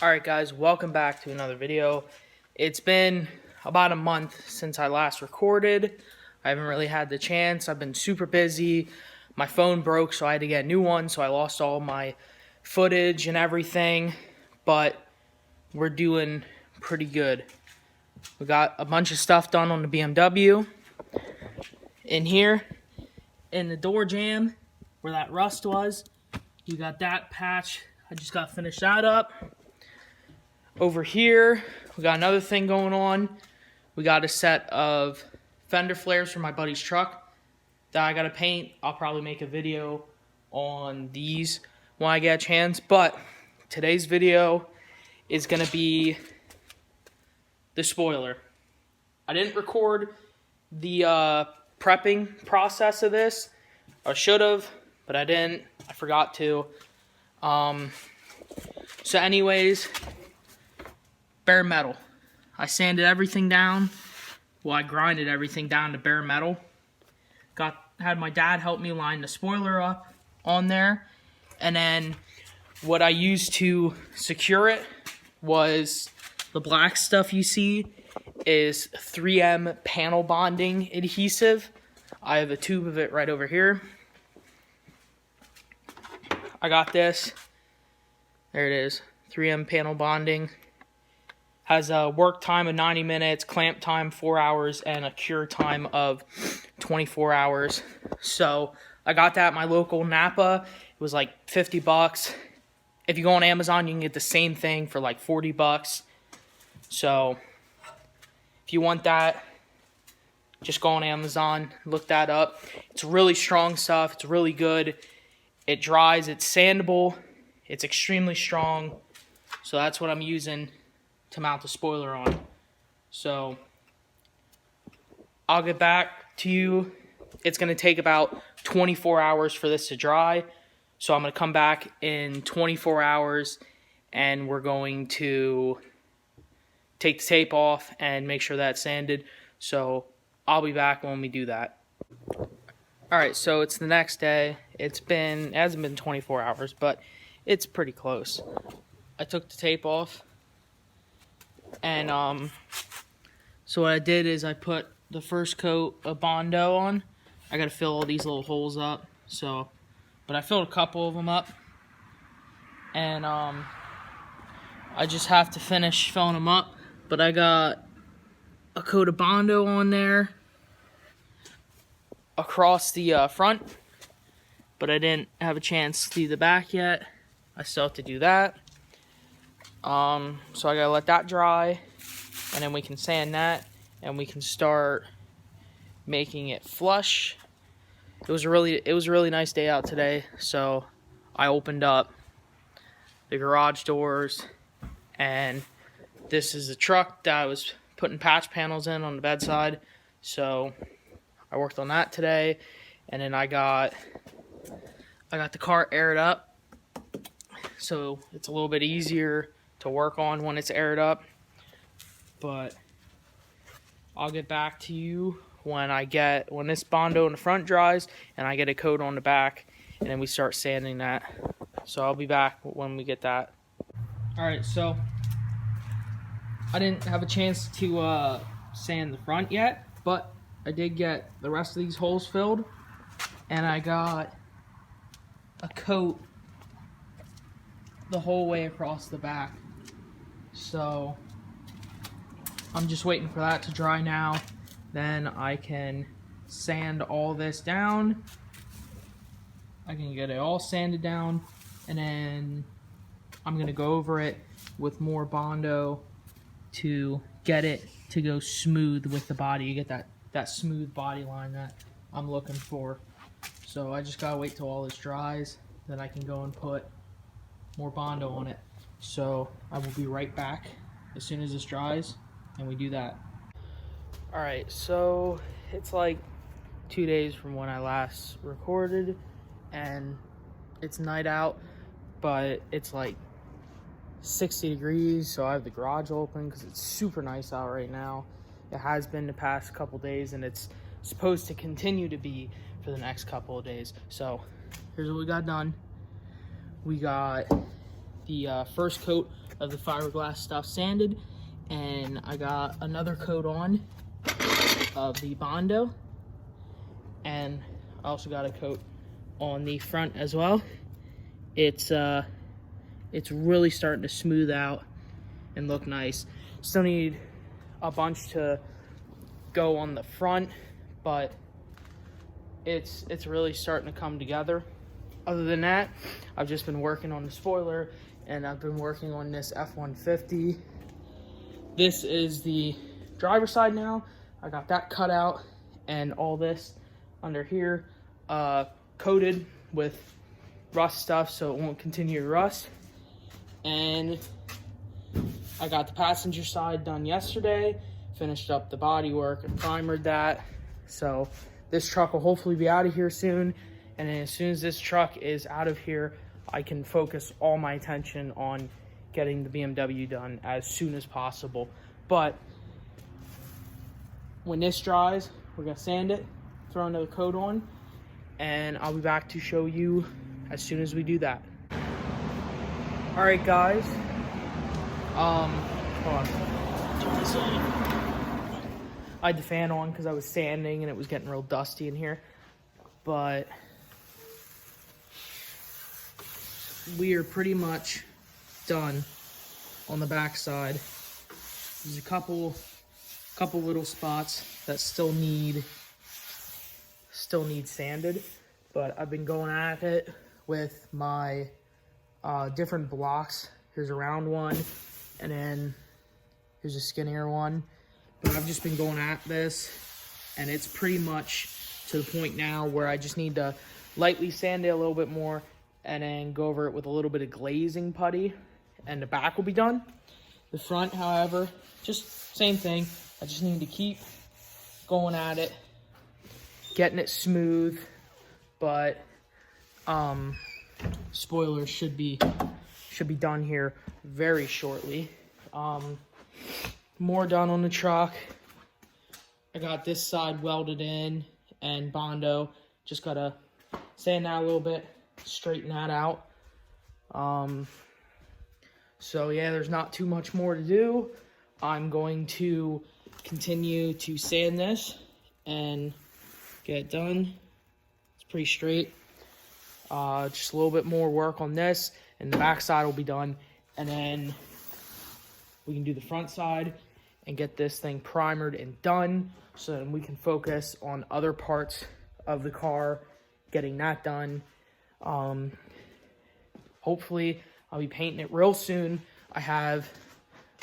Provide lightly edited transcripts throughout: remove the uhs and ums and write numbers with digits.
Alright guys, welcome back to another video. It's been about a month since I last recorded. I haven't really had the chance. I've been super busy. My phone broke, so I had to get a new one, so I lost all my footage and everything. But we're doing pretty good. We got a bunch of stuff done on the BMW. In here, in the door jamb, where that rust was, you got that patch. I just got finished that up. Over here, we got another thing going on. We got a set of fender flares for my buddy's truck that I gotta paint. I'll probably make a video on these when I get a chance. But today's video is gonna be the spoiler. I didn't record the prepping process of this. I should have, but I didn't. I forgot to. So anyways, bare metal. I sanded everything down. Well, I grinded everything down to bare metal. Had my dad help me line the spoiler up on there. And then what I used to secure it was the black stuff you see is 3M panel bonding adhesive. I have a tube of it right over here. I got this. There it is. 3M panel bonding. Has a work time of 90 minutes, clamp time 4 hours, and a cure time of 24 hours. So I got that at my local Napa. It was like 50 bucks. If you go on Amazon, you can get the same thing for like 40 bucks. So if you want that, just go on Amazon, look that up. It's really strong stuff. It's really good. It dries. It's sandable. It's extremely strong. So that's what I'm using to mount the spoiler on. So I'll get back to you. It's going to take about 24 hours for this to dry. So I'm going to come back in 24 hours and we're going to take the tape off and make sure that's sanded. So I'll be back when we do that. Alright, so it's the next day. It hasn't been 24 hours, but it's pretty close. I took the tape off. And so what I did is I put the first coat of Bondo on. I gotta fill all these little holes up. But I filled a couple of them up. And I just have to finish filling them up. But I got a coat of Bondo on there across the front. But I didn't have a chance to do the back yet. I still have to do that. So I gotta let that dry, and then we can sand that, and we can start making it flush. It was a really nice day out today, so I opened up the garage doors, and this is the truck that I was putting patch panels in on the bedside. So I worked on that today, and then I got the car aired up, so it's a little bit easier to work on when it's aired up. But I'll get back to you when this Bondo in the front dries and I get a coat on the back, and then we start sanding that. So I'll be back when we get that. Alright, so I didn't have a chance to sand the front yet, but I did get the rest of these holes filled, and I got a coat the whole way across the back. So I'm just waiting for that to dry now. Then I can sand all this down. I can get it all sanded down, and then I'm gonna go over it with more Bondo to get it to go smooth with the body. You get that smooth body line that I'm looking for. So I just gotta wait till all this dries, then I can go and put more Bondo on it. So I will be right back as soon as this dries and we do that. Alright, so it's like 2 days from when I last recorded, and it's night out, but it's like 60 degrees, so I have the garage open because it's super nice out right now. It has been the past couple days, and it's supposed to continue to be for the next couple of days. So here's what we got done. We got the first coat of the fiberglass stuff sanded, and I got another coat on of the Bondo, and I also got a coat on the front as well. It's really starting to smooth out and look nice. Still need a bunch to go on the front, but it's really starting to come together. Other than that, I've just been working on the spoiler, and I've been working on this F-150. This is the driver's side now. I got that cut out, and all this under here coated with rust stuff so it won't continue to rust. And I got the passenger side done yesterday, finished up the body work and primered that. So this truck will hopefully be out of here soon, and then as soon as this truck is out of here, I can focus all my attention on getting the BMW done as soon as possible. But when this dries, we're gonna sand it, throw another coat on, and I'll be back to show you as soon as we do that. All right, guys. Hold on. Turn this on. I had the fan on because I was sanding and it was getting real dusty in here. But we are pretty much done on the back side. There's a couple little spots that still need sanded, but I've been going at it with my different blocks. Here's a round one, and then here's a skinnier one. But I've just been going at this, and it's pretty much to the point now where I just need to lightly sand it a little bit more and then go over it with a little bit of glazing putty, and the back will be done. The front, however, just same thing. I just need to keep going at it, getting it smooth, but spoiler should be done here very shortly. More done on the truck. I got this side welded in, and Bondo, just gotta sand that a little bit, straighten that out. So yeah, there's not too much more to do. I'm going to continue to sand this and get it done. It's pretty straight. Just a little bit more work on this, and the back side will be done, and then we can do the front side and get this thing primered and done, so then we can focus on other parts of the car, getting that done. Hopefully I'll be painting it real soon. I have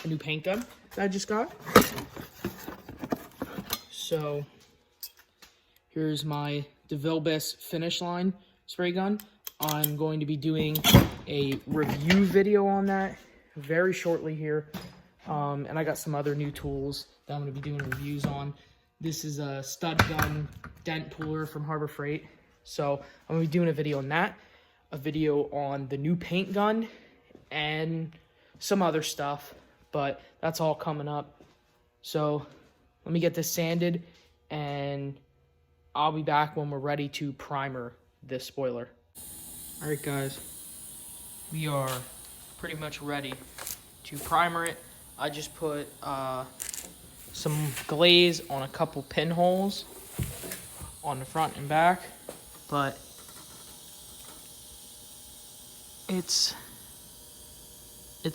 a new paint gun that I just got. So here's my duckbill finish line spray gun. I'm going to be doing a review video on that very shortly here. And I got some other new tools that I'm going to be doing reviews on. This is a stud gun dent puller from Harbor Freight. So I'm going to be doing a video on that, a video on the new paint gun, and some other stuff. But that's all coming up. So let me get this sanded, and I'll be back when we're ready to primer this spoiler. All right, guys. We are pretty much ready to primer it. I just put some glaze on a couple pinholes on the front and back, but it's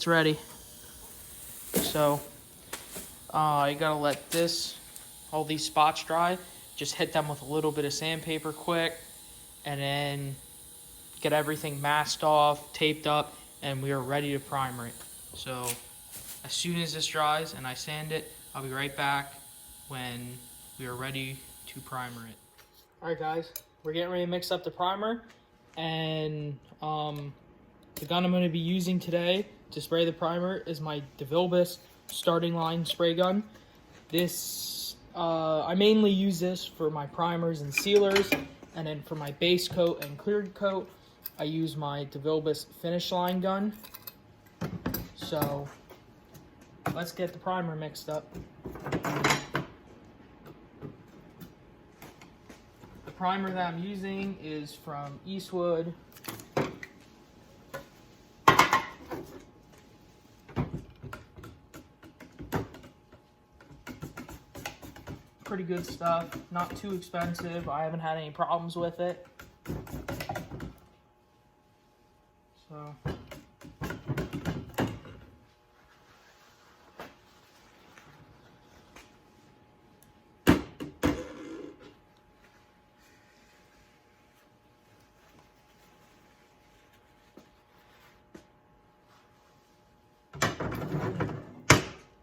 ready. So you gotta let all these spots dry. Just hit them with a little bit of sandpaper quick, and then get everything masked off, taped up, and we are ready to primer it. So as soon as this dries and I sand it, I'll be right back when we are ready to primer it. All right, guys, we're getting ready to mix up the primer, and the gun I'm going to be using today to spray the primer is my duckbill starting line spray gun. This I mainly use this for my primers and sealers, and then for my base coat and clear coat, I use my duckbill finish line gun. So let's get the primer mixed up. The primer that I'm using is from Eastwood. pretty good stuff. Not too expensive. I haven't had any problems with it. So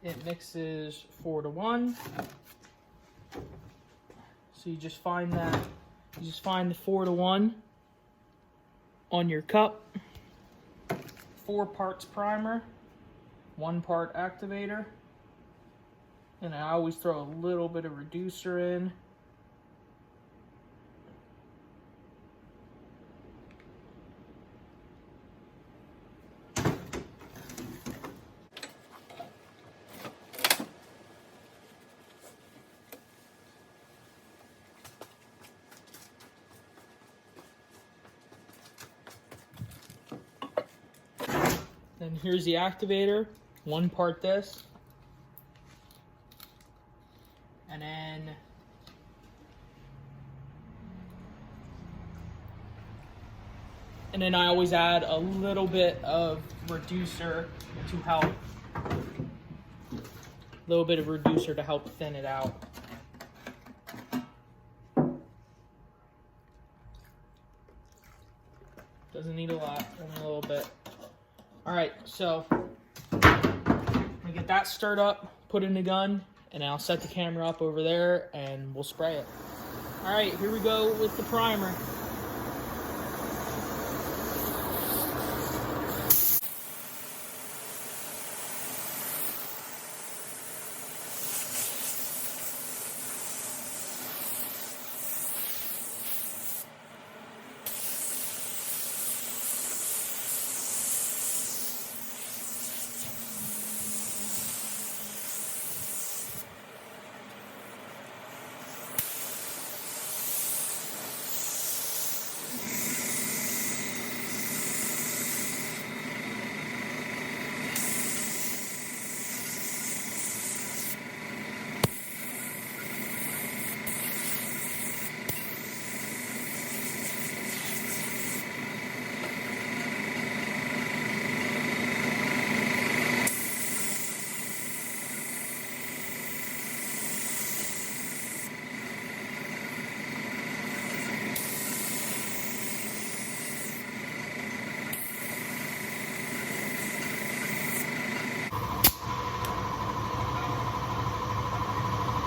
it mixes 4-to-1. So you just find the 4-to-1 on your cup. 4 parts primer, 1 part activator, and I always throw a little bit of reducer in. Then here's the activator, 1 part this. And then I always add a little bit of reducer to help, thin it out. Doesn't need a lot, only a little bit. All right, so I'm gonna get that stirred up, put in the gun, and I'll set the camera up over there and we'll spray it. All right, here we go with the primer.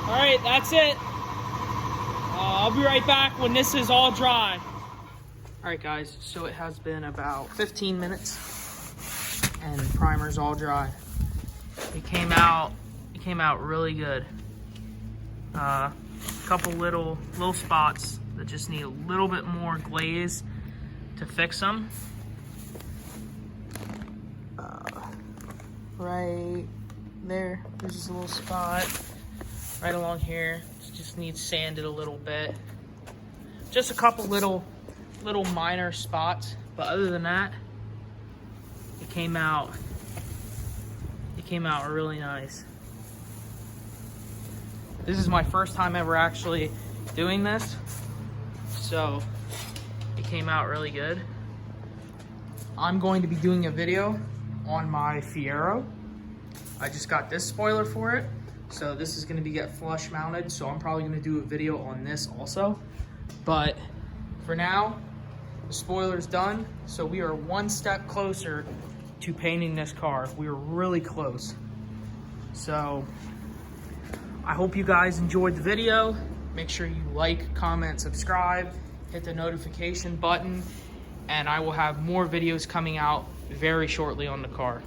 All right, that's it. I'll be right back when this is all dry. All right, guys, so it has been about 15 minutes and the primer's all dry. It came out really good. A couple little spots that just need a little bit more glaze to fix them. Right there, there's just a little spot. Right along here, it just needs sanded a little bit. Just a couple little minor spots, but other than that, it came out really nice. This is my first time ever actually doing this, so it came out really good. I'm going to be doing a video on my Fiero. I just got this spoiler for it. So this is gonna get flush mounted, so I'm probably gonna do a video on this also. But for now, the spoiler's done, so we are one step closer to painting this car. We are really close. So I hope you guys enjoyed the video. Make sure you like, comment, subscribe, hit the notification button, and I will have more videos coming out very shortly on the car.